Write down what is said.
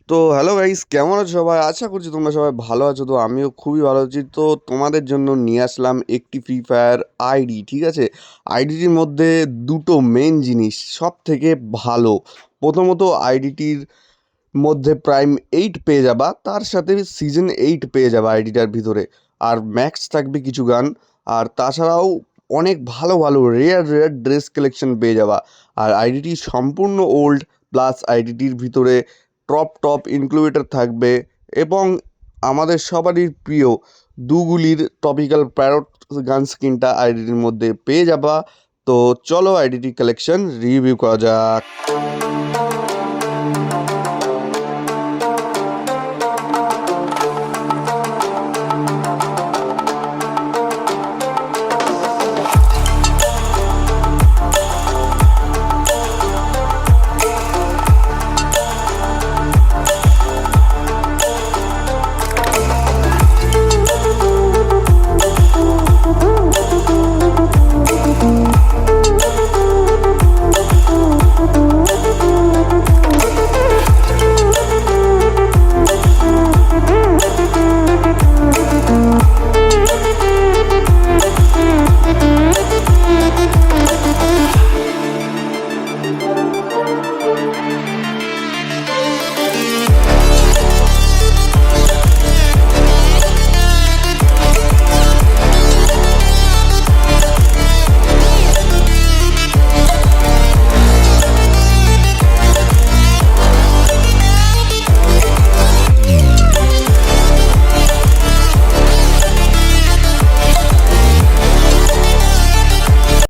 তো hello guys, কেমন আছো সবাই? আশা করছি তোমরা সবাই ভালো আছো। তো আমিও খুবই ভালো আছি। তো তোমাদের জন্য নিয়ে আসলাম একটি ফ্রি ফায়ার আইডি। ঠিক আছে, আইডিটির মধ্যে দুটো মেন জিনিস সব থেকে ভালো। প্রথমত, আইডিটির মধ্যে প্রাইম 8 পেয়ে যাবা, তার সাথে সিজন 8 পেয়ে যাবা আইডিটার ভিতরে। আর ম্যাক্স থাকবে কিছু গান। আর তাছাড়াও অনেক ভালো ভালো রেয়ার রেয়ার ড্রেস কালেকশন পেয়ে যাবা। আর আইডিটি সম্পূর্ণ ওল্ড, প্লাস আইডিটির ভিতরে টপ টপ ইনক্লুডেড থাকবে। এবং আমাদের সবারই প্রিয় দুগুলির টপিক্যাল প্যারট গান স্কিনটা আইডিটির মধ্যে পেয়ে যাবা। তো চলো আইডিটি কালেকশন রিভিউ করা যাক।